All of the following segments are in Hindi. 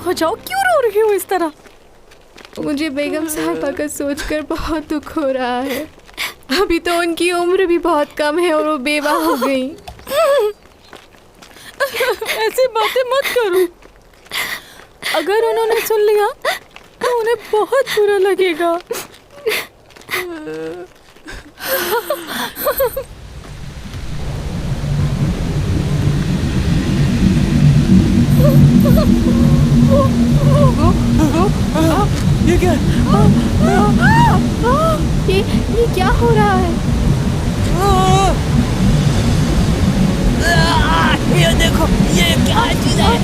हो जाओ, क्यों रो रही हो इस तरह? मुझे बेगम साहिबा का सोचकर बहुत दुख हो रहा है। अभी तो उनकी उम्र भी बहुत कम है और वो बेवा हो गई। ऐसी बातें मत करो। अगर उन्होंने सुन लिया तो उन्हें बहुत बुरा लगेगा। ये क्या ये क्या हो रहा है? ये देखो, ये क्या चीज है?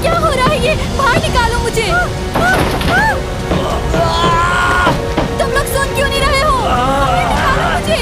क्या हो रहा है ये? बाहर निकालो मुझे। तुम लोग सुन क्यों नहीं रहे हो? निकालो मुझे।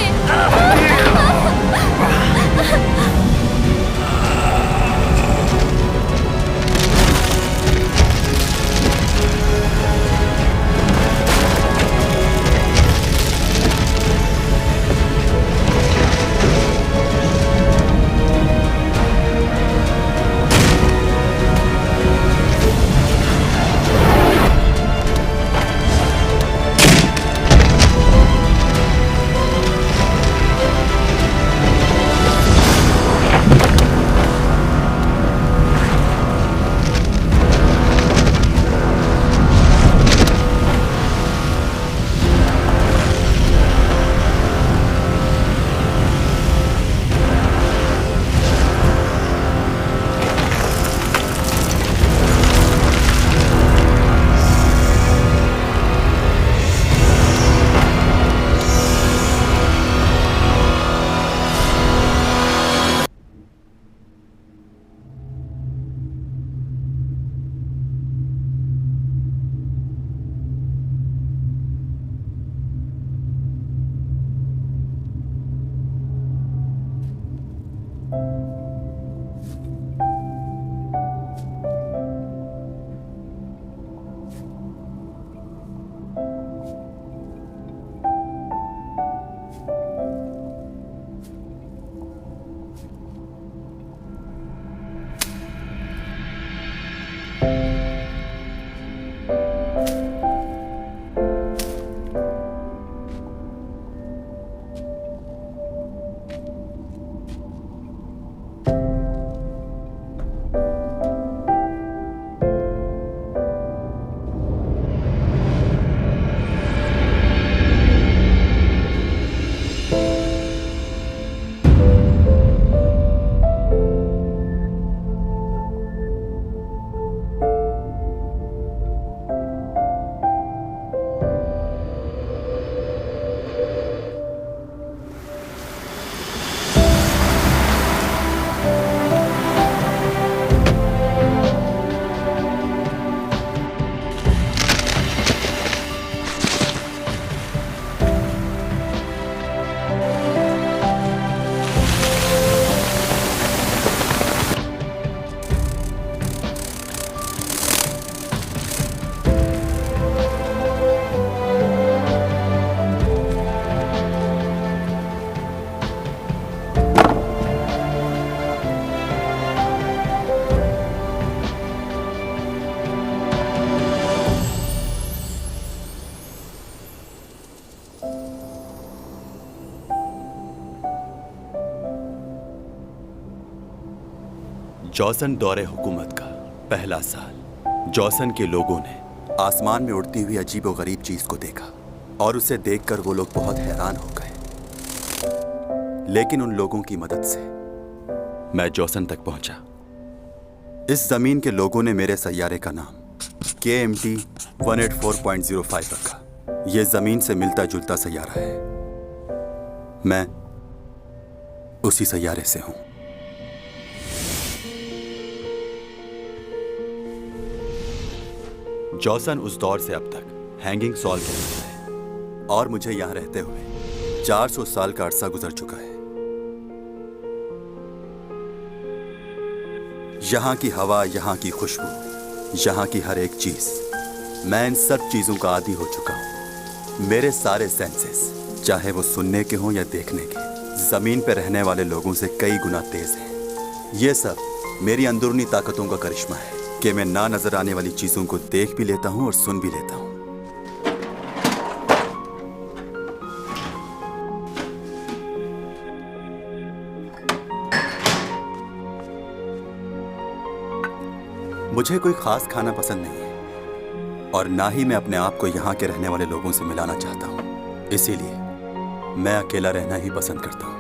जॉसन दौरे हुकूमत का पहला साल। जॉसन के लोगों ने आसमान में उड़ती हुई अजीबोगरीब चीज को देखा और उसे देखकर वो लोग बहुत हैरान हो गए। लेकिन उन लोगों की मदद से मैं जॉसन तक पहुंचा। इस जमीन के लोगों ने मेरे सैयारे का नाम KMT 184.05 रखा। यह जमीन से मिलता जुलता सैयारा है। मैं उसी सैयारे से हूं। जॉसन उस दौर से अब तक हैंगिंग सॉल कहलाता है और मुझे यहां रहते हुए 400 साल का अरसा गुजर चुका है। यहां की हवा, यहां की खुशबू, यहां की हर एक चीज मैं इन सब चीजों का आदी हो चुका हूँ। मेरे सारे सेंसेस, चाहे वो सुनने के हों या देखने के, जमीन पे रहने वाले लोगों से कई गुना तेज हैं। ये सब मेरी अंदरूनी ताकतों का करिश्मा है कि मैं ना नजर आने वाली चीजों को देख भी लेता हूँ और सुन भी लेता हूँ। मुझे कोई खास खाना पसंद नहीं है और ना ही मैं अपने आप को यहाँ के रहने वाले लोगों से मिलाना चाहता हूँ। इसीलिए मैं अकेला रहना ही पसंद करता हूँ।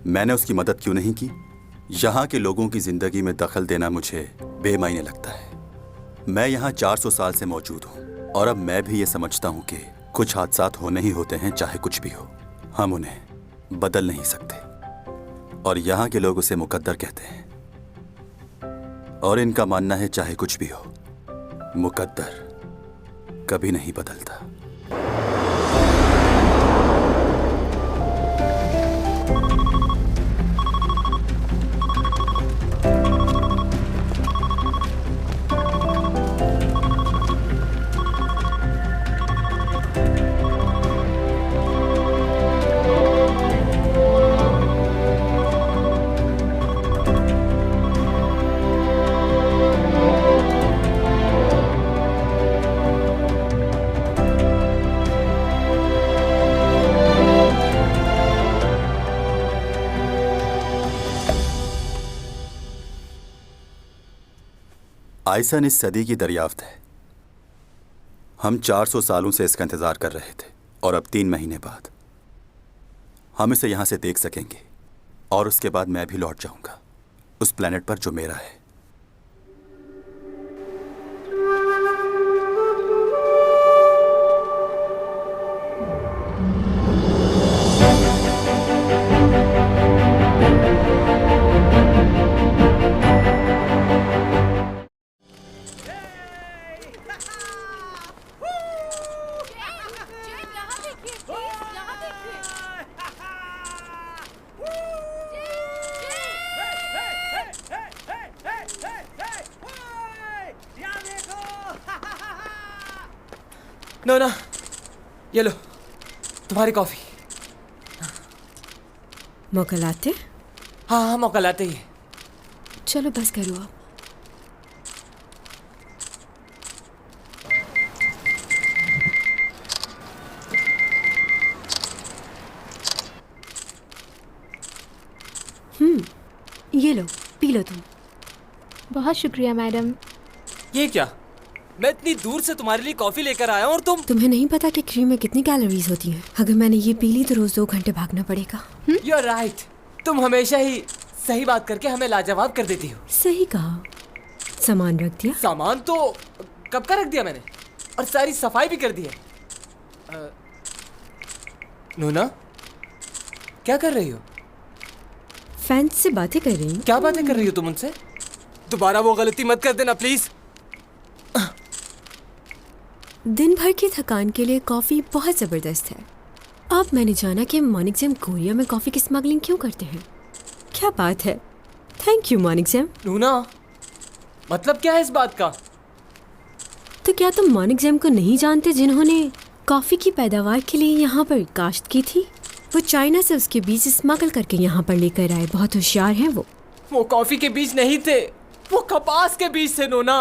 मैंने उसकी मदद क्यों नहीं की? यहाँ के लोगों की जिंदगी में दखल देना मुझे बेमायने लगता है। मैं यहाँ 400 साल से मौजूद हूँ और अब मैं भी ये समझता हूँ कि कुछ हादसात होने ही होते हैं, चाहे कुछ भी हो। हम उन्हें बदल नहीं सकते और यहाँ के लोग उसे मुकद्दर कहते हैं। और इनका मानना है चाहे कुछ भी हो, मुकद्दर कभी नहीं बदलता। आइसन इस सदी की दरियाफ्त है। हम 400 सालों से इसका इंतजार कर रहे थे और अब 3 महीने बाद हम इसे यहां से देख सकेंगे और उसके बाद मैं भी लौट जाऊंगा उस प्लेनेट पर जो मेरा है। नोना, ये लो तुम्हारी कॉफी। मौका लाते? हाँ मौका लाते ही। चलो बस करो आप। ये लो, पी लो तुम। बहुत शुक्रिया मैडम। ये क्या? मैं इतनी दूर से तुम्हारे लिए कॉफी लेकर आया हूँ और तुम्हें नहीं पता कि क्रीम में कितनी कैलोरीज होती हैं? अगर मैंने ये पी ली तो रोज 2 घंटे भागना पड़ेगा। You are right. तुम हमेशा ही सही बात करके हमें लाजवाब कर देती हो। सही कहा। सामान रख दिया? सामान तो कब का रख दिया मैंने और सारी सफाई भी कर दी है। नोना, क्या कर रही हो? फैंस से बातें कर रही हूँ। क्या बातें कर रही हो तुम उनसे? दोबारा वो गलती मत कर देना प्लीज। दिन भर की थकान के लिए कॉफी बहुत जबरदस्त है। अब मैंने जाना कि मॉनिकजैम कोरिया में कॉफी की स्मगलिंग क्यों करते हैं। क्या बात है। Thank you मॉनिकजैम। नूना, मतलब क्या है इस बात का? तो क्या तुम मॉनिकजैम को नहीं जानते जिन्होंने कॉफी की पैदावार के लिए यहाँ पर काश्त की थी? वो चाइना से उसके बीज स्मगल करके यहाँ पर लेकर आए। बहुत होशियार हैं वो कॉफी के बीज नहीं थे, वो कपास के बीज थे नोना।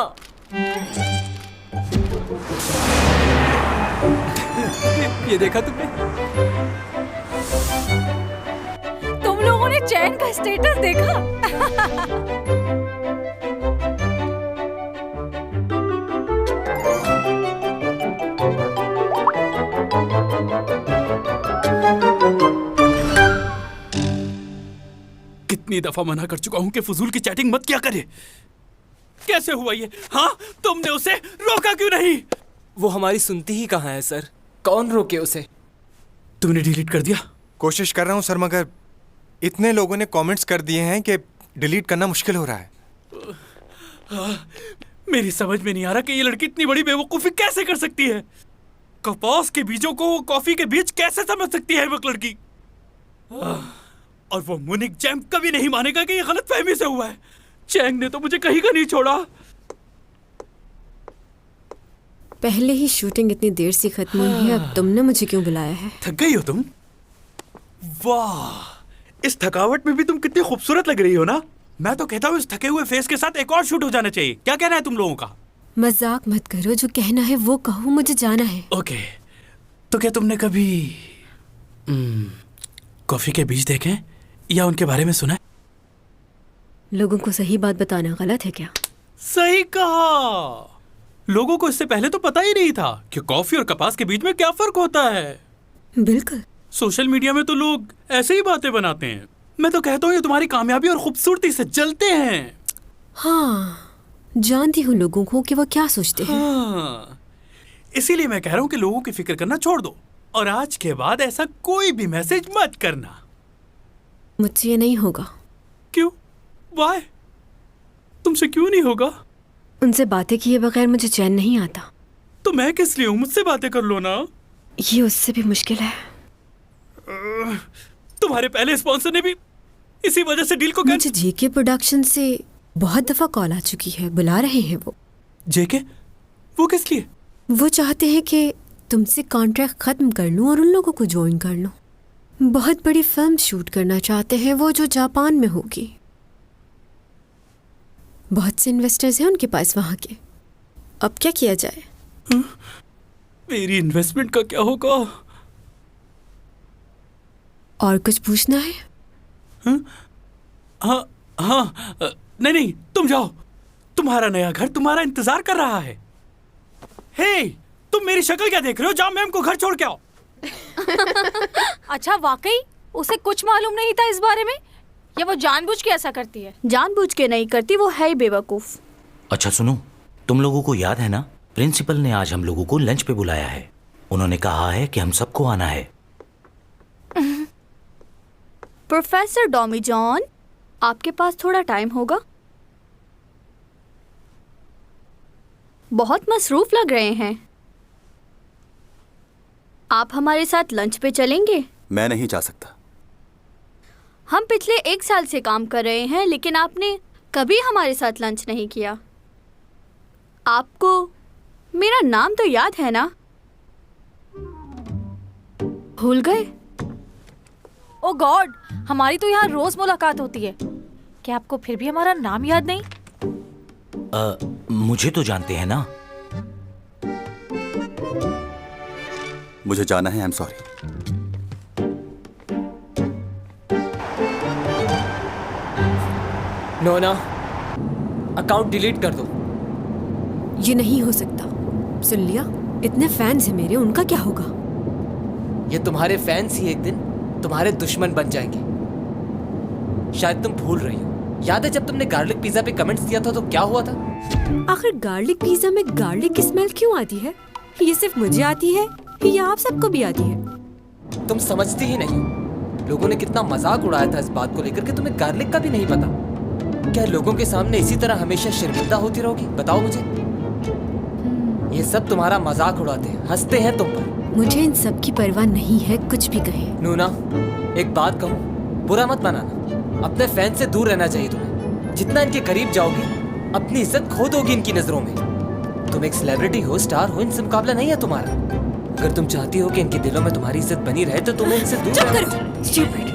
ये देखा तुमने? तुम लोगों ने चैन का स्टेटस देखा? कितनी दफा मना कर चुका हूं कि फजूल की चैटिंग मत किया करे। कैसे हुआ ये? हाँ, तुमने उसे रोका क्यों नहीं? वो हमारी सुनती ही कहाँ है सर? कौन रोके उसे? तुमने डिलीट कर दिया? कोशिश कर रहा हूँ सर, मगर इतने लोगों ने कमेंट्स कर दिए हैं कि डिलीट करना मुश्किल हो रहा है। मेरी समझ में नहीं आ रहा कि ये लड़की इतनी बड़ी बेवकूफी कैसे कर सकती है। कपास के बीजों को कॉफी के बीज कैसे समझ सकती है वो लड़की। और वो मुनिक जैम कभी नहीं मानेगा कि ये गलतफहमी से हुआ है। चैंग ने तो मुझे कहीं का नहीं छोड़ा। पहले ही शूटिंग इतनी देर से खत्म हुई है, अब तुमने मुझे क्यों बुलाया है? थक गई हो तुम? वाह, इस थकावट में भी तुम कितनी खूबसूरत लग रही हो ना। मैं तो कहता हूँ इस थके हुए फेस के साथ एक और शूट हो जाना चाहिए। क्या कहना है तुम लोगों का? मजाक मत करो, जो कहना है वो कहो, मुझे जाना है। ओके, तो क्या तुमने कभी कॉफी के बीज देखे या उनके बारे में सुना है? लोगों को सही बात बताना गलत है क्या? सही कहा। लोगों को इससे पहले तो पता ही नहीं था कि कॉफी और कपास के बीच में क्या फर्क होता है। बिल्कुल। सोशल मीडिया में तो लोग ऐसे ही बातें बनाते हैं। मैं तो कहता हूँ ये तुम्हारी कामयाबी और खूबसूरती से जलते हैं। हाँ, जानती हूँ लोगों को कि वो क्या सोचते हैं। हाँ, इसीलिए मैं कह रहा हूँ कि लोगों की फिक्र करना छोड़ दो और आज के बाद ऐसा कोई भी मैसेज मत करना। मुझसे ये नहीं होगा। क्यों? वाई? तुमसे क्यों नहीं होगा? उनसे बातें किए बगैर मुझे चैन नहीं आता। तो मैं किस लिए हूँ? मुझसे बातें कर लो ना। ये उससे भी मुश्किल है। तुम्हारे पहले स्पॉन्सर ने भी इसी वजह से डील को मुझे जेके प्रोडक्शन से बहुत दफा कॉल आ चुकी है, बुला रहे हैं वो। जेके? वो किस लिए? वो चाहते हैं कि तुमसे कॉन्ट्रैक्ट खत्म कर लूं और उन लोगों को ज्वाइन कर लूं। बहुत बड़ी फिल्म शूट करना चाहते हैं वो, जो जापान में होगी। बहुत से इन्वेस्टर्स हैं उनके पास वहां के। अब क्या किया जाए? मेरी इन्वेस्टमेंट का क्या होगा? और कुछ पूछना है? हाँ हाँ, नहीं नहीं, तुम जाओ। तुम्हारा नया घर तुम्हारा इंतजार कर रहा है। हे, तुम मेरी शक्ल क्या देख रहे हो? जाओ मैम को घर छोड़ के आओ। अच्छा, वाकई उसे कुछ मालूम नहीं था इस बारे में, या वो जानबूझ के ऐसा करती है? जानबूझ के नहीं करती, वो है ही बेवकूफ। अच्छा सुनो, तुम लोगों को याद है ना, प्रिंसिपल ने आज हम लोगों को लंच पे बुलाया है। उन्होंने कहा है कि हम सबको आना है। प्रोफेसर डॉमी जॉन, आपके पास थोड़ा टाइम होगा? बहुत मसरूफ लग रहे हैं। आप हमारे साथ लंच पे चलेंगे? मैं नहीं जा सकता। हम पिछले 1 साल से काम कर रहे हैं, लेकिन आपने कभी हमारे साथ लंच नहीं किया। आपको मेरा नाम तो याद है ना? भूल गए? ओ गॉड, हमारी तो यहाँ रोज मुलाकात होती है। क्या आपको फिर भी हमारा नाम याद नहीं? मुझे तो जानते हैं ना। मुझे जाना है, आई एम सॉरी। नोना, अकाउंट डिलीट कर दो। ये नहीं हो सकता। सुन लिया? इतने फैंस हैं मेरे, उनका क्या होगा? ये तुम्हारे फैंस ही एक दिन तुम्हारे दुश्मन बन जाएंगे। शायद तुम भूल रही हो। याद है जब तुमने गार्लिक पिज्जा पे कमेंट्स दिया था तो क्या हुआ था? आखिर गार्लिक पिज्जा में गार्लिक की स्मेल क्यों आती है? ये सिर्फ मुझे आती है या आप सबको भी आती है? तुम समझती ही नहीं। लोगों ने कितना मजाक उड़ाया था इस बात को लेकर कि तुम्हें गार्लिक का भी नहीं पता। क्या लोगों के सामने इसी तरह हमेशा शर्मिंदा होती रहोगी? बताओ मुझे। ये सब तुम्हारा मजाक उड़ाते हैं, हंसते हैं तुम पर। मुझे इन सब की परवाह नहीं है, कुछ भी कहे। नूना, एक बात कहूँ, बुरा मत मानना। अपने फैन से दूर रहना चाहिए तुम्हें। जितना इनके करीब जाओगी, अपनी इज्जत खो दोगी इनकी नजरों में। तुम एक सेलिब्रिटी हो, स्टार हो, इनसे मुकाबला नहीं है तुम्हारा। अगर तुम चाहती हो कि इनके दिलों में तुम्हारी इज्जत बनी रहे तो तुम्हें इनसे दूर रहना चाहिए। Stupid.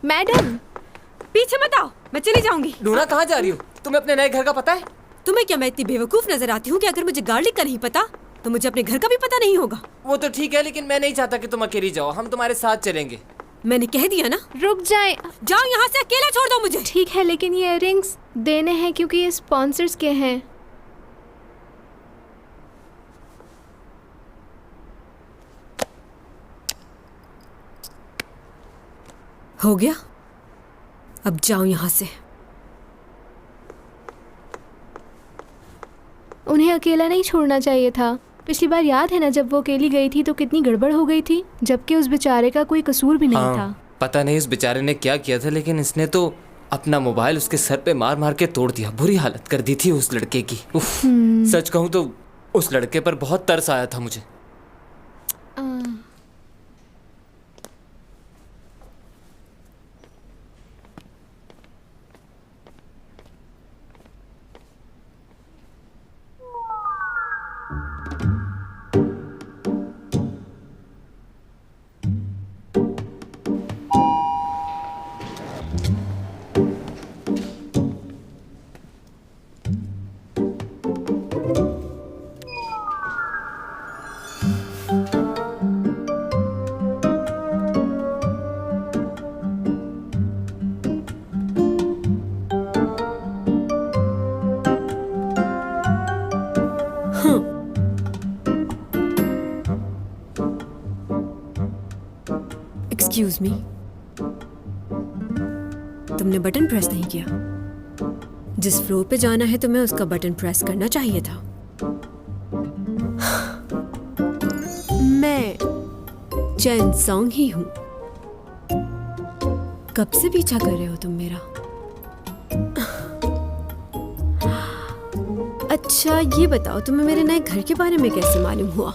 मैडम, पीछे मत आओ, मैं चली जाऊंगी। नूना, कहाँ जा रही हो? तुम्हें अपने नए घर का पता है? तुम्हें क्या मैं इतनी बेवकूफ नजर आती हूँ कि अगर मुझे गार्लिक का नहीं पता तो मुझे अपने घर का भी पता नहीं होगा? वो तो ठीक है, लेकिन मैं नहीं चाहता कि तुम अकेली जाओ। हम तुम्हारे साथ चलेंगे। मैंने कह दिया ना। रुक जाए। जाओ यहाँ से, अकेला छोड़ दो मुझे। ठीक है, लेकिन ये इयररिंग्स देने हैं क्योंकि ये स्पॉन्सर्स के हैं। हो गया, अब जाओ यहाँ से। उन्हें अकेला नहीं छोड़ना चाहिए था। पिछली बार याद है ना, जब वो अकेली गई थी तो कितनी गड़बड़ हो गई थी, जबकि उस बेचारे का कोई कसूर भी नहीं था। पता नहीं उस बेचारे ने क्या किया था, लेकिन इसने तो अपना मोबाइल उसके सर पे मार मार के तोड़ दिया। बुरी हालत कर दी थी उस लड़के की। उफ, सच कहूँ तो उस लड़के पर बहुत तरस आया था मुझे। एक्सक्यूज मी, तुमने बटन प्रेस नहीं किया। जिस फ्लोर पे जाना है तुम्हें उसका बटन प्रेस करना चाहिए था। मैं चैन सॉन्ग ही हूं। कब से पीछा कर रहे हो तुम मेरा? अच्छा ये बताओ, तुम्हें मेरे नए घर के बारे में कैसे मालूम हुआ?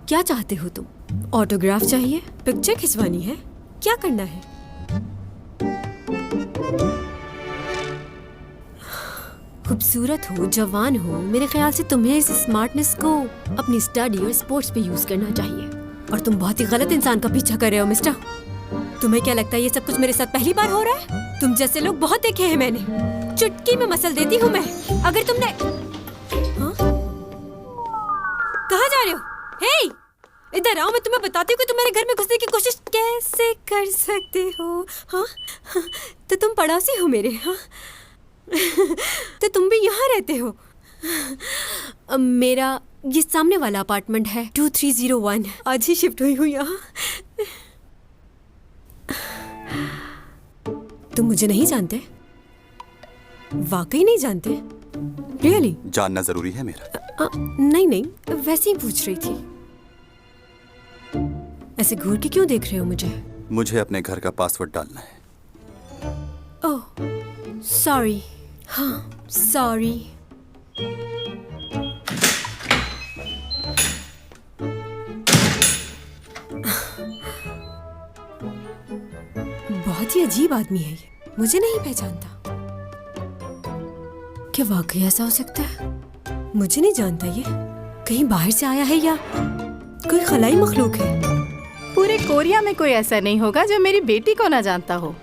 क्या चाहते हो तुम? ऑटोग्राफ चाहिए? पिक्चर खिंचवानी है? क्या करना है? खूबसूरत हो, जवान हो, मेरे ख्याल से तुम्हें इस स्मार्टनेस को अपनी स्टडी और स्पोर्ट्स पे यूज करना चाहिए। और तुम बहुत ही गलत इंसान का पीछा कर रहे हो मिस्टर। तुम्हें क्या लगता है ये सब कुछ मेरे साथ पहली बार हो रहा है? तुम जैसे लोग बहुत देखे हैं मैंने। चुटकी में मसल देती हूँ मैं। अगर तुमने हाँ? कहाँ जा रहे हो? हे, इधर आओ, मैं तुम्हें बताती हूँ कि तुम मेरे घर में घुसने की कोशिश कैसे कर सकते हो। हाँ, तो तुम पड़ोसी हो मेरे। हाँ, तो तुम भी यहाँ रहते हो। मेरा ये सामने वाला अपार्टमेंट है 2301। आज ही शिफ्ट हुई हूँ यहाँ। तुम मुझे नहीं जानते? वाकई नहीं जानते? रियली? जानना जरूरी है मेरा? नहीं नहीं, वैसे ही पूछ रही थी। ऐसे घूर के क्यों देख रहे हो मुझे? मुझे अपने घर का पासवर्ड डालना है। Oh sorry. हाँ सॉरी। बहुत ही अजीब आदमी है ये, मुझे नहीं पहचानता। क्या वाकई ऐसा हो सकता है? मुझे नहीं जानता ये। कहीं बाहर से आया है या कोई खलाई मखलूक है? पूरे कोरिया में कोई ऐसा नहीं होगा जो मेरी बेटी को ना जानता हो।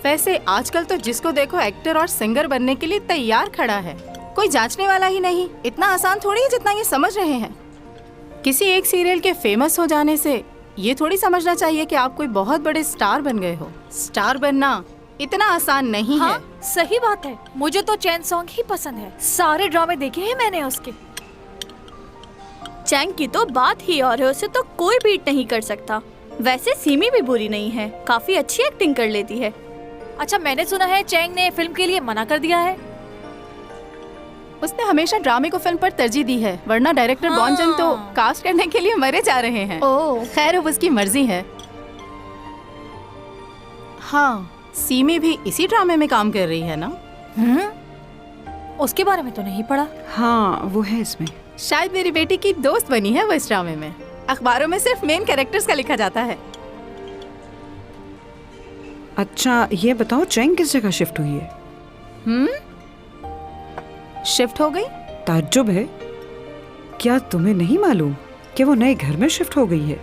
वैसे आजकल तो जिसको देखो एक्टर और सिंगर बनने के लिए तैयार खड़ा है, कोई जांचने वाला ही नहीं। इतना आसान थोड़ी है जितना ये समझ रहे हैं। किसी एक सीरियल के फेमस हो जाने से ये थोड़ी समझना चाहिए कि आप कोई बहुत बड़े स्टार बन गए हो। स्टार बनना इतना आसान नहीं है। सही बात है, मुझे तो चैन सॉन्ग ही पसंद है। सारे ड्रामे देखे हैं मैंने उसके। चैंग की तो बात ही और है, उसे तो कोई बीट नहीं कर सकता। वैसे सीमी भी बुरी नहीं है, काफी अच्छी एक्टिंग कर लेती है। अच्छा, मैंने सुना है चैंग ने फिल्म के लिए मना कर दिया है। उसने हमेशा ड्रामे को फिल्म पर तरजीह दी है, वरना डायरेक्टर बॉन जन तो कास्ट करने के लिए मरे जा रहे हैं। ओह, खैर अब उसकी मर्जी है। हाँ, सीमी भी इसी ड्रामे में काम कर रही है ना? उसके बारे में तो नहीं पढ़ा। हाँ, वो है इसमें। शायद मेरी बेटी की दोस्त बनी है वो इस ड्रामे में। अखबारों में सिर्फ मेन कैरेक्टर्स का लिखा जाता है। अच्छा ये बताओ, चैंग किस जगह शिफ्ट हुई है? शिफ्ट हो गई? ताज्जुब है। क्या तुम्हें नहीं मालूम कि वो नए घर में शिफ्ट हो गई है?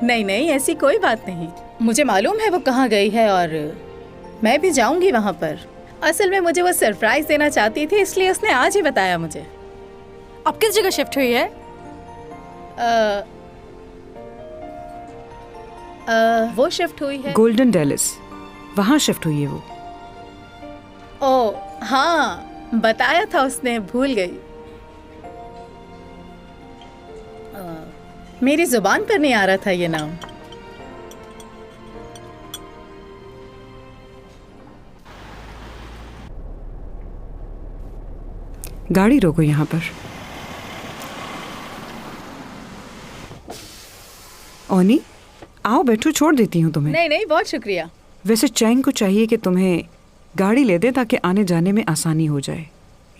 नहीं नहीं, ऐसी कोई बात नहीं। मुझे मालूम है वो कहाँ गई है और मैं भी जाऊंगी वहाँ पर। असल में मुझे वो सरप्राइज देना चाहती थी, इसलिए उसने आज ही बताया मुझे। अब किस जगह शिफ्ट हुई है? वो शिफ्ट हुई है गोल्डन डेलिस, वहाँ शिफ्ट हुई है वो। ओह हाँ, बताया था उसने, भूल गई। मेरी जुबान पर नहीं आ रहा था ये नाम। गाड़ी रोको यहाँ पर। ओनी, आओ बैठो, छोड़ देती हूँ तुम्हें। नहीं नहीं, बहुत शुक्रिया। वैसे चैंग को चाहिए कि तुम्हें गाड़ी ले दे ताकि आने जाने में आसानी हो जाए।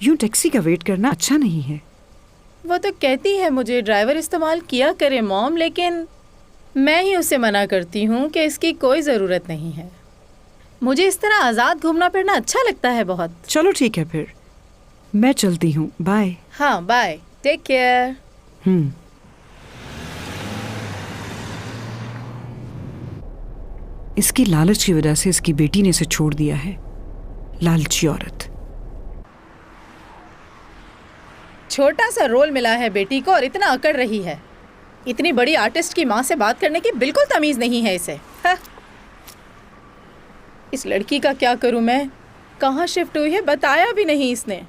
यूं टैक्सी का वेट करना अच्छा नहीं है। वो तो कहती है मुझे ड्राइवर इस्तेमाल किया करे मॉम, लेकिन मैं ही उसे मना करती हूँ कि इसकी कोई ज़रूरत नहीं है। मुझे इस तरह आज़ाद घूमना फिरना अच्छा लगता है बहुत। चलो ठीक है फिर, मैं चलती हूँ, बाय। हाँ बाय, टेक केयर। इसकी लालच की वजह से इसकी बेटी ने इसे छोड़ दिया है। लालची औरत। छोटा सा रोल मिला है बेटी को और इतना अकड़ रही है। इतनी बड़ी आर्टिस्ट की माँ से बात करने की बिल्कुल तमीज़ नहीं है इसे। हाँ। इस लड़की का क्या करूँ मैं? कहाँ शिफ्ट हुई है बताया भी नहीं इसने।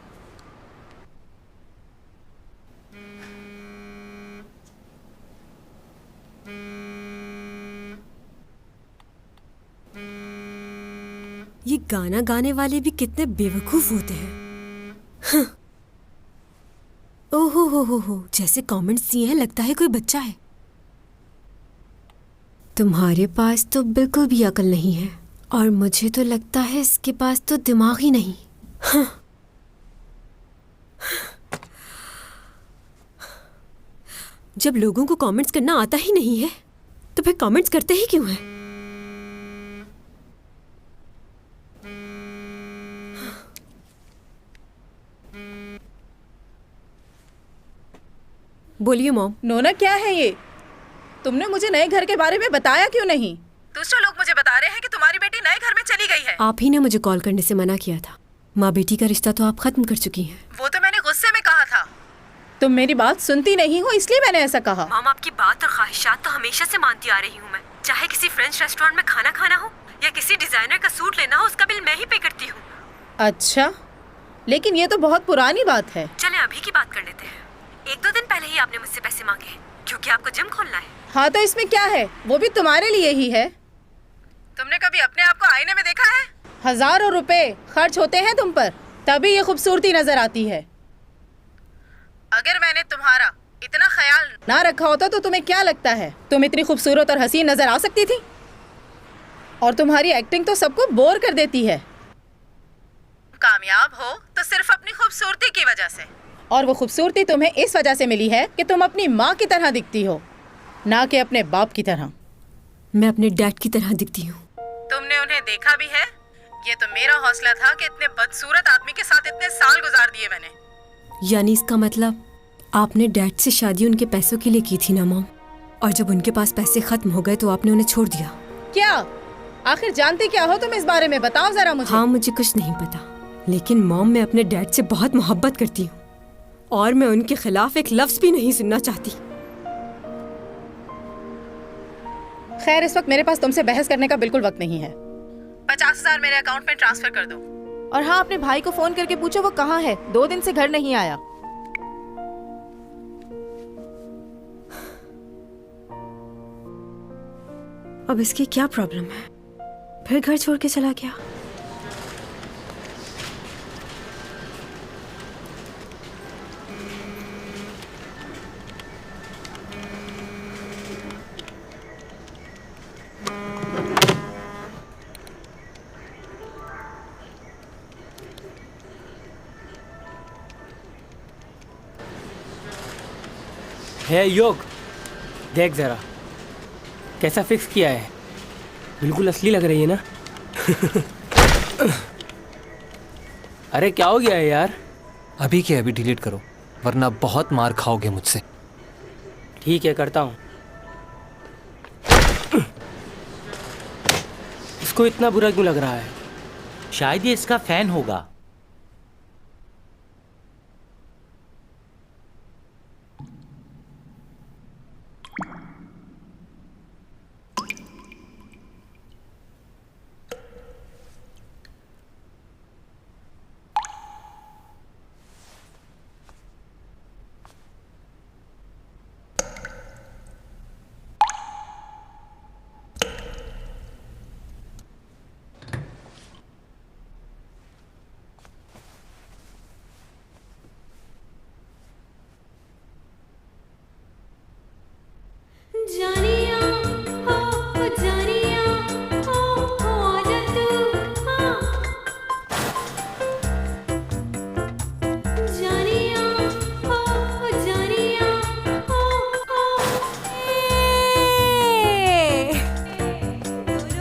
ये गाना गाने वाले भी कितने बेवकूफ होते हैं। हाँ। ओहो हो, जैसे कमेंट्स दिए हैं लगता है कोई बच्चा है। तुम्हारे पास तो बिल्कुल भी अकल नहीं है और मुझे तो लगता है इसके पास तो दिमाग ही नहीं। हाँ। जब लोगों को कमेंट्स करना आता ही नहीं है तो फिर कमेंट्स करते ही क्यों हैं? बोलिए मॉम। नोना क्या है ये? तुमने मुझे नए घर के बारे में बताया क्यों नहीं? दूसरे लोग मुझे बता रहे हैं कि तुम्हारी बेटी नए घर में चली गई है। आप ही ने मुझे कॉल करने से मना किया था। माँ बेटी का रिश्ता तो आप खत्म कर चुकी हैं। वो तो मैंने गुस्से में कहा था। तुम मेरी बात सुनती नहीं हो इसलिए मैंने ऐसा कहा। मॉम, आपकी बात और ख्वाहिशात तो हमेशा से मानती आ रही हूँ मैं। चाहे किसी फ्रेंच रेस्टोरेंट में खाना खाना हो या किसी डिजाइनर का सूट लेना हो, उसका बिल मैं ही पे करती हूँ। अच्छा, लेकिन ये तो बहुत पुरानी बात है। चले अभी की बात कर लेते हैं। 1-2 दिन पहले ही आपने मुझसे पैसे मांगे क्योंकि आपको जिम खोलना है। हाँ तो इसमें क्या है, वो भी तुम्हारे लिए ही है। तुमने कभी अपने आप को आईने में देखा है? हजारों रुपए खर्च होते हैं तुम पर, तभी ये खूबसूरती नजर आती है। अगर मैंने तुम्हारा इतना ख्याल ना रखा होता तो तुम्हें क्या लगता है तुम इतनी खूबसूरत और हसीन नजर आ सकती थी? और तुम्हारी एक्टिंग तो सबको बोर कर देती है। कामयाब हो तो सिर्फ अपनी खूबसूरती की वजह से, और वो खूबसूरती तुम्हें इस वजह से मिली है कि तुम अपनी माँ की तरह दिखती हो, ना कि अपने बाप की तरह। मैं अपने डैड की तरह दिखती हूँ। तुमने उन्हें देखा भी है? ये तो मेरा हौसला था कि इतने बदसूरत आदमी के साथ इतने साल गुजार दिए मैंने। यानी इसका मतलब आपने डैड से शादी उनके पैसों के लिए की थी ना मॉम, और जब उनके पास पैसे खत्म हो गए तो आपने उन्हें छोड़ दिया। क्या आखिर जानती क्या हो तुम इस बारे में? बताओ जरा मुझे। हाँ, मुझे कुछ नहीं पता, लेकिन मॉम मैं अपने डैड से बहुत मोहब्बत करती हूँ और मैं उनके खिलाफ एक लफ्ज भी नहीं सुनना चाहती। खैर, इस वक्त मेरे पास तुमसे बहस करने का बिल्कुल वक्त नहीं है। 50,000 मेरे अकाउंट में ट्रांसफर कर दो। और हाँ, अपने भाई को फोन करके पूछो वो कहाँ है, 2 दिन से घर नहीं आया। अब इसकी क्या प्रॉब्लम है? फिर घर छोड़ के चला गया। है योग, देख जरा कैसा फिक्स किया है, बिल्कुल असली लग रही है ना। अरे क्या हो गया है यार? अभी के अभी डिलीट करो वरना बहुत मार खाओगे मुझसे। ठीक है, करता हूँ। इसको इतना बुरा क्यों लग रहा है? शायद ये इसका फैन होगा।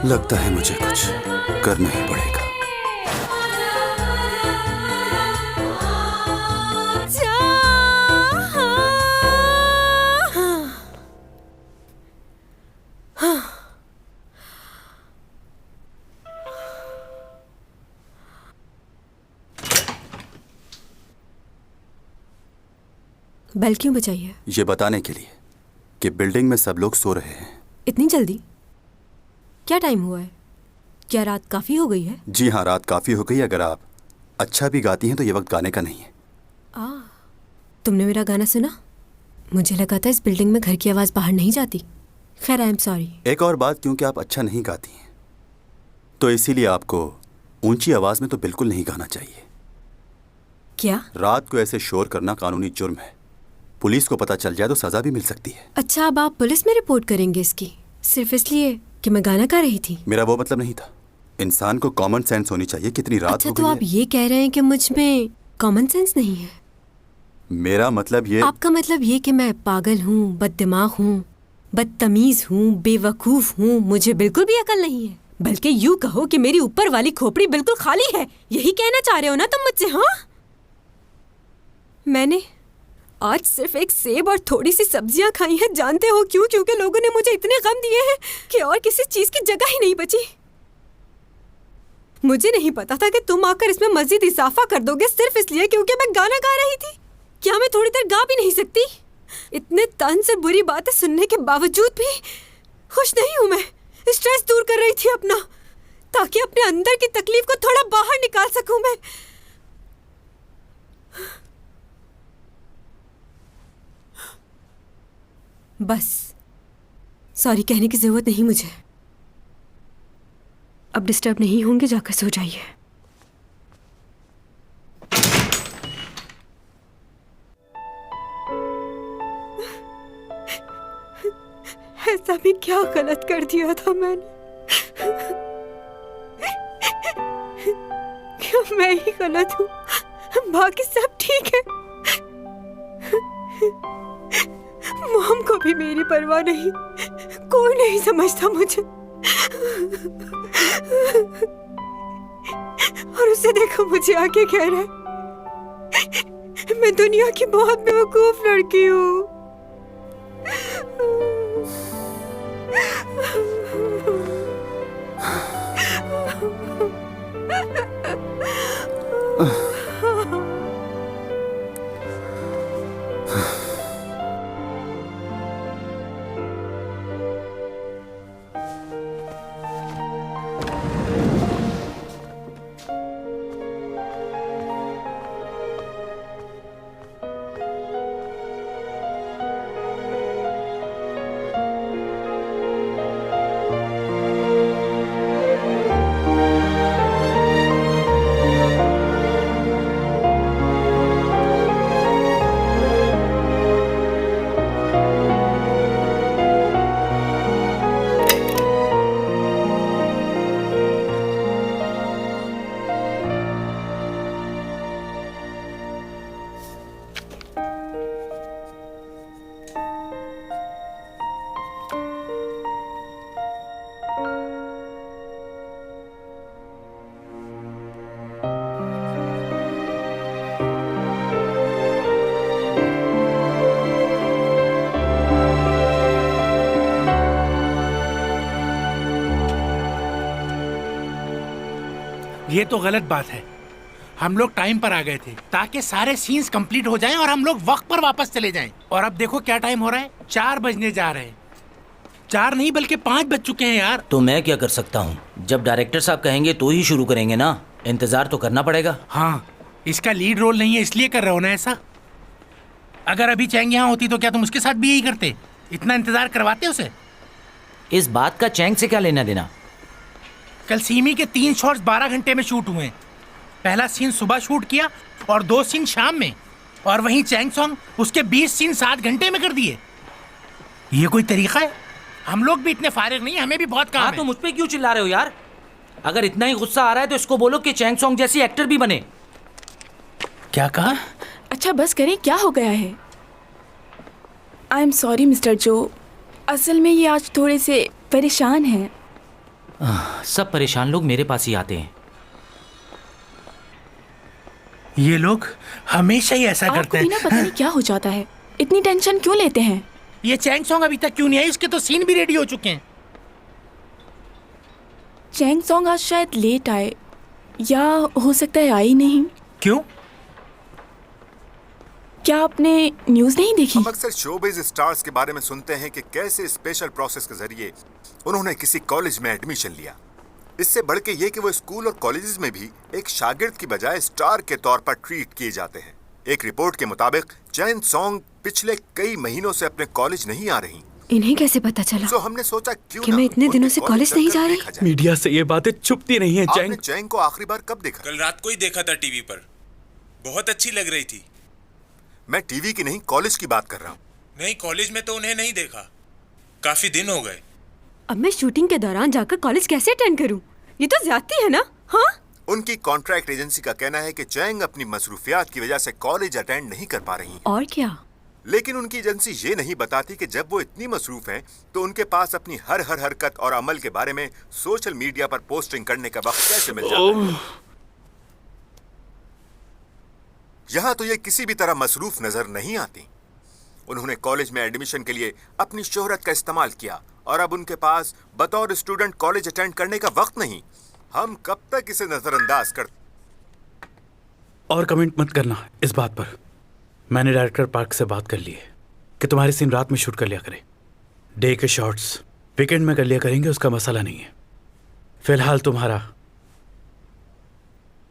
लगता है मुझे कुछ करना ही पड़ेगा। बेल क्यों बजाई है? ये बताने के लिए कि बिल्डिंग में सब लोग सो रहे हैं। इतनी जल्दी? क्या टाइम हुआ है? क्या रात काफी हो गई है? जी हाँ, रात काफी हो गई। अगर आप अच्छा भी गाती हैं तो ये वक्त गाने का नहीं है। तुमने मेरा गाना सुना? मुझे लगा था इस बिल्डिंग में घर की आवाज बाहर नहीं जाती। खैर, आई एम सॉरी। एक और बात, क्योंकि आप अच्छा नहीं गाती हैं तो इसीलिए आपको ऊंची आवाज में तो बिल्कुल नहीं गाना चाहिए। क्या? रात को ऐसे शोर करना कानूनी जुर्म है। पुलिस को पता चल जाए तो सजा भी मिल सकती है। अच्छा, अब आप पुलिस में रिपोर्ट करेंगे इसकी, सिर्फ इसलिए कि मैं गाना गा रही थी? मेरा वो मतलब नहीं था। इंसान को कॉमन सेंस होनी चाहिए। कितनी रात अच्छा, हो तो गई आप ये कह रहे हैं कि मुझ में कॉमन सेंस नहीं है? मेरा मतलब ये। आपका मतलब ये कि मैं पागल हूँ, बददिमाग हूँ, बदतमीज हूँ, बेवकूफ हूँ, मुझे बिल्कुल भी अकल नहीं है? बल्कि यूँ कहो कि मेरी ऊपर वाली खोपड़ी बिल्कुल खाली है। यही कहना चाह रहे हो ना तुम मुझसे? हाँ, मैंने आज सिर्फ एक सेब और थोड़ी सी सब्जियां खाई हैं। जानते हो क्यों? क्योंकि लोगों ने मुझे इतने गम दिए हैं कि और किसी चीज की जगह ही नहीं बची। मुझे नहीं पता था कि तुम आकर इसमें मजीद इजाफा कर दोगे सिर्फ इसलिए क्योंकि मैं गाना गा रही थी। क्या मैं थोड़ी देर गा भी नहीं सकती? इतने तन से बुरी बातें सुनने के बावजूद भी खुश नहीं हूं मैं। स्ट्रेस दूर कर रही थी अपना, ताकि अपने अंदर की तकलीफ को थोड़ा बाहर निकाल सकूं मैं। बस सॉरी कहने की जरूरत नहीं मुझे। अब डिस्टर्ब नहीं होंगे, जाकर सो जाइए। ऐसा भी क्या गलत कर दिया था मैंने? क्यों मैं ही गलत हूँ? बाकी सब ठीक है। मॉम को भी मेरी परवाह नहीं, कोई नहीं समझता मुझे। और उसे देखो मुझे आके कह रहा है मैं दुनिया की बहुत बेवकूफ लड़की हूँ। ये तो गलत बात है। हम लोग टाइम पर आ गए थे ताकि सारे सीन्स कंप्लीट हो जाएं और हम लोग वक्त पर वापस चले जाएं। और अब देखो क्या टाइम हो रहा है, 4 बजने जा रहे हैं। 4 नहीं बल्कि 5 बज चुके हैं यार। तो मैं क्या कर सकता हूँ? जब डायरेक्टर साहब कहेंगे तो ही शुरू करेंगे ना, इंतजार तो करना पड़ेगा। हाँ, इसका लीड रोल नहीं है इसलिए कर रहे हो ना ऐसा। अगर अभी चैंग यहाँ होती तो क्या तुम उसके साथ भी यही करते? इतना इंतजार करवाते उसे? इस बात का चैंग से क्या लेना देना? कल सीमी के 3 शॉट्स 12 घंटे में शूट हुए। पहला सीन सुबह शूट किया और 2 सीन शाम में, और वहीं चैंग सॉन्ग उसके 20 सीन 7 घंटे में कर दिए। ये कोई तरीका है? हम लोग भी इतने फारिग नहीं, हमें भी बहुत काम है। तो मुझ पे क्यों चिल्ला रहे हो यार? अगर इतना ही गुस्सा आ रहा है तो इसको बोलो कि चैंग सॉन्ग जैसी एक्टर भी बने। क्या कहा? अच्छा बस करें, क्या हो गया है? आई एम सॉरी मिस्टर जो, असल में ये आज थोड़े से परेशान हैं। सब परेशान लोग मेरे पास ही आते हैं। ये लोग हमेशा ही ऐसा करते बिना पता नहीं क्या हो जाता है, इतनी टेंशन क्यों लेते हैं? ये चैंग सॉन्ग अभी तक क्यों नहीं आई? इसके तो सीन भी रेडी हो चुके हैं। चैंग सॉन्ग आज शायद लेट आए, या हो सकता है आई नहीं। क्यों? क्या आपने न्यूज़ नहीं देखी? हम अक्सर शोबिज स्टार्स के बारे में सुनते हैं कि कैसे स्पेशल प्रोसेस के जरिए उन्होंने किसी कॉलेज में एडमिशन लिया। इससे बढ़ के ये कि वो स्कूल और कॉलेजेस में भी एक शागिर्द की बजाय स्टार के तौर पर ट्रीट किए जाते हैं। एक रिपोर्ट के मुताबिक चैन सॉन्ग पिछले कई महीनों से अपने कॉलेज नहीं आ रही। इन्हें कैसे पता चला? तो हमने सोचा क्यों कि मैं इतने दिनों से कॉलेज नहीं जा रही। मीडिया से ये बातें छुपती नहीं है। आपने चैंग को आखिरी बार कब देखा? कल रात को ही देखा था टीवी पर, बहुत अच्छी लग रही थी। मैं टीवी की नहीं, कॉलेज की बात कर रहा हूँ। नहीं, कॉलेज में तो उन्हें नहीं देखा, काफी दिन हो गए। अब मैं शूटिंग के दौरान जाकर कॉलेज कैसे अटेंड करूं? ये तो ज्यादती है ना? हाँ? उनकी कॉन्ट्रैक्ट एजेंसी का कहना है कि चैंग अपनी मसरूफियात की वजह से कॉलेज अटेंड नहीं कर पा रही हैं। और क्या? लेकिन उनकी एजेंसी ये नहीं बताती कि जब वो इतनी मसरूफ हैं तो उनके पास अपनी हर हरकत और अमल के बारे में सोशल मीडिया पर पोस्टिंग करने का वक्त कैसे मिल जाता है। यहाँ तो ये किसी भी तरह मसरूफ नजर नहीं आती। उन्होंने कॉलेज में एडमिशन के लिए अपनी शोहरत का इस्तेमाल किया और अब उनके पास बतौर स्टूडेंट कॉलेज अटेंड करने का वक्त नहीं। हम कब तक इसे नजरअंदाज कर। और कमेंट मत करना इस बात पर। मैंने डायरेक्टर पार्क से बात कर ली है कि तुम्हारे सीन रात में शूट कर लिया करें। डे के शॉट्स वीकेंड में कर लिया करेंगे, उसका मसला नहीं है। फिलहाल तुम्हारा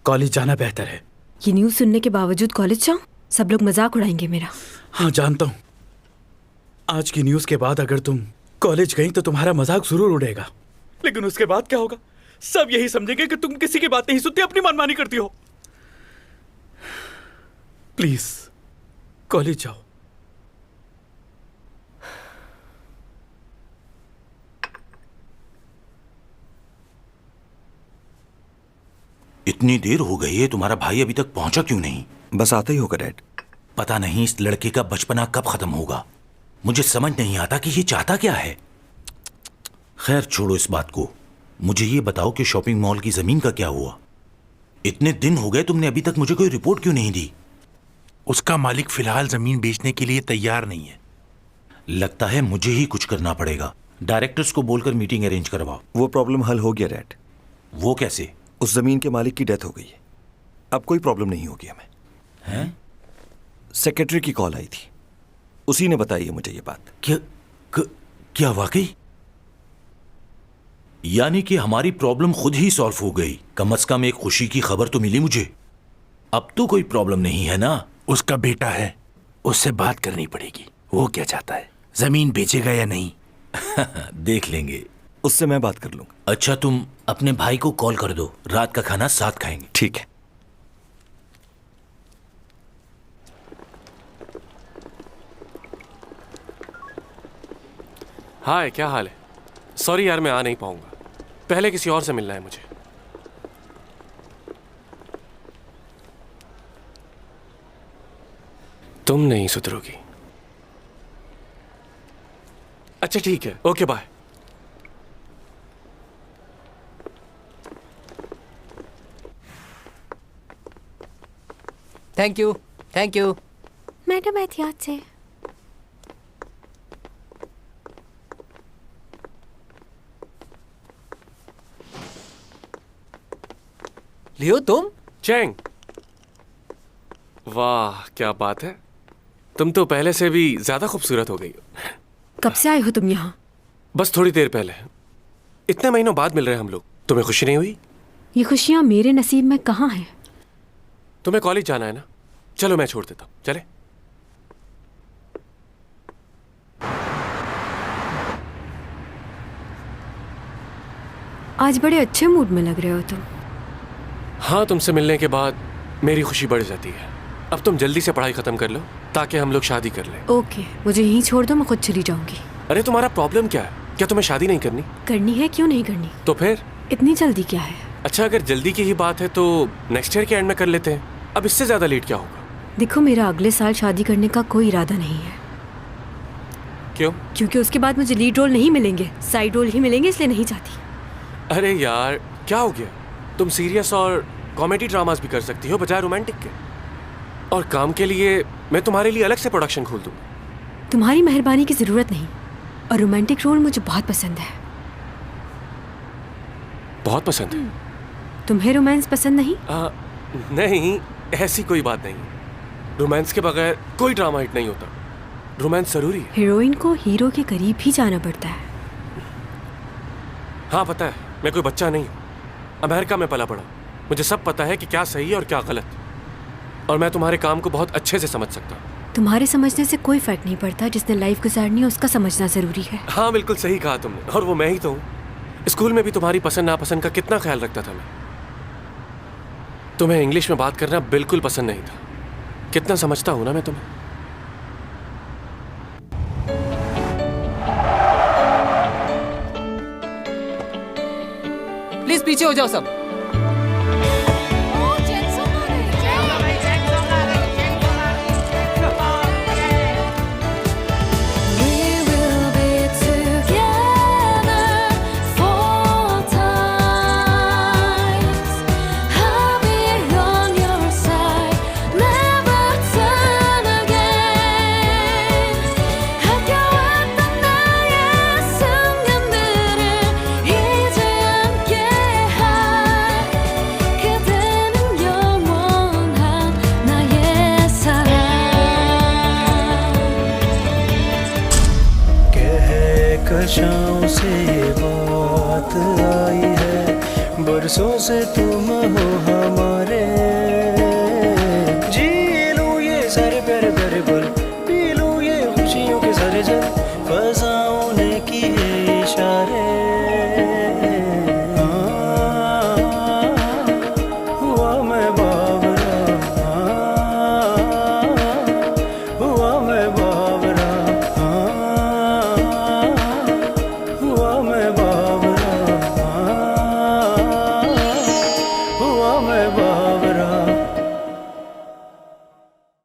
कॉलेज जाना बेहतर है। ये न्यूज़ सुनने के बावजूद कॉलेज जाऊं? सब लोग मजाक उड़ाएंगे मेरा। हाँ जानता हूँ। आज की न्यूज़ के बाद अगर तुम कॉलेज गई तो तुम्हारा मजाक जरूर उड़ेगा, लेकिन उसके बाद क्या होगा? सब यही समझेंगे कि तुम किसी की बात नहीं सुनती, अपनी मनमानी करती हो। प्लीज कॉलेज जाओ। इतनी देर हो गई है, तुम्हारा भाई अभी तक पहुंचा क्यों नहीं? बस आता ही होगा डैड। पता नहीं इस लड़के का बचपना कब खत्म होगा। मुझे समझ नहीं आता कि ये चाहता क्या है। खैर छोड़ो इस बात को। मुझे ये बताओ कि शॉपिंग मॉल की जमीन का क्या हुआ? इतने दिन हो गए, तुमने अभी तक मुझे कोई रिपोर्ट क्यों नहीं दी? उसका मालिक फिलहाल जमीन बेचने के लिए तैयार नहीं है। लगता है मुझे ही कुछ करना पड़ेगा। डायरेक्टर्स को बोलकर मीटिंग अरेंज करवाओ। वो प्रॉब्लम हल हो गया डैड। वो कैसे? उस जमीन के मालिक की डेथ हो गई है, अब कोई प्रॉब्लम नहीं होगी हमें। हैं? सेक्रेटरी की कॉल आई थी, उसी ने बताई है मुझे ये बात। क्या वाकई? यानी कि हमारी प्रॉब्लम खुद ही सॉल्व हो गई। कम से कम एक खुशी की खबर तो मिली मुझे। अब तो कोई प्रॉब्लम नहीं है ना? उसका बेटा है, उससे बात करनी पड़ेगी। वो क्या चाहता है, जमीन बेचेगा या नहीं? देख लेंगे, उससे मैं बात कर लूंगा। अच्छा तुम अपने भाई को कॉल कर दो, रात का खाना साथ खाएंगे। ठीक है। हाय, क्या हाल है? सॉरी यार, मैं आ नहीं पाऊंगा। पहले किसी और से मिलना है मुझे। तुम नहीं सुधरोगी। अच्छा ठीक है, okay bye. Thank you, thank you. Madam एहतियात से। लियो तुम? चैंग, वाह क्या बात है। तुम तो पहले से भी ज्यादा खूबसूरत हो गई हो। कब से आए हो तुम यहाँ? बस थोड़ी देर पहले। इतने महीनों बाद मिल रहे हैं हम लोग। तुम्हें खुशी नहीं हुई? ये खुशियाँ मेरे नसीब में कहाँ हैं? तुम्हें कॉलेज जाना है ना? चलो मैं छोड़ देता हूँ, चले? आज बड़े अच्छे मूड में लग रहे हो तुम। हाँ, तुमसे मिलने के बाद मेरी खुशी बढ़ जाती है। अब तुम जल्दी से पढ़ाई खत्म कर लो ताकि हम लोग शादी कर लें। ओके, मुझे यहीं छोड़ दो, मैं खुद चली जाऊंगी। अरे तुम्हारा प्रॉब्लम क्या है? क्या तुम्हें शादी नहीं करनी? करनी है, क्यों नहीं करनी? तो फिर इतनी जल्दी क्या है? अच्छा, अगर जल्दी की ही बात है तो नेक्स्ट ईयर के एंड में कर लेते हैं। अब इससे ज्यादा लेट क्या होगा? देखो, मेरा अगले साल शादी करने का कोई इरादा नहीं है। क्यों? क्योंकि उसके बाद मुझे लीड रोल नहीं मिलेंगे, साइड रोल ही मिलेंगे, इसलिए नहीं चाहती। अरे यार क्या हो गया? तुम सीरियस और कॉमेडी ड्रामास भी कर सकती हो बजाय रोमांटिक के। और काम के लिए मैं तुम्हारे लिए अलग से प्रोडक्शन खोल दूँ। तुम्हारी मेहरबानी की ज़रूरत नहीं, और रोमांटिक रोल मुझे बहुत पसंद है। बहुत पसंद है? तुम्हें रोमांस पसंद नहीं? नहीं, ऐसी कोई बात नहीं। रोमांस के बगैर कोई ड्रामा हिट नहीं होता। रोमांस जरूरी है। हीरोइन को हीरो के करीब ही जाना पड़ता है। हाँ पता है, मैं कोई बच्चा नहीं हूँ। अमेरिका में पला पड़ा, मुझे सब पता है कि क्या सही है और क्या गलत। और मैं तुम्हारे काम को बहुत अच्छे से समझ सकता हूँ। तुम्हारे समझने से कोई फर्क नहीं पड़ता। जिसने लाइफ गुजारनी है उसका समझना जरूरी है। हाँ बिल्कुल सही कहा तुमने, और वो मैं ही तो हूँ। स्कूल में भी तुम्हारी पसंद नापसंद का कितना ख्याल रखता था मैं। तुम्हें इंग्लिश में बात करना बिल्कुल पसंद नहीं था। कितना समझता हूँ ना मैं तुम्हें। प्लीज पीछे हो जाओ सब। कशाओं से बात आई है, बरसों से तुम हो हमारे। जी लूं ये सारे प्यारे प्यारे पल, पी लूं ये खुशियों के सारे जल, फसाओं ने किए इशारे। हुआ मैं बावरा, हुआ मैं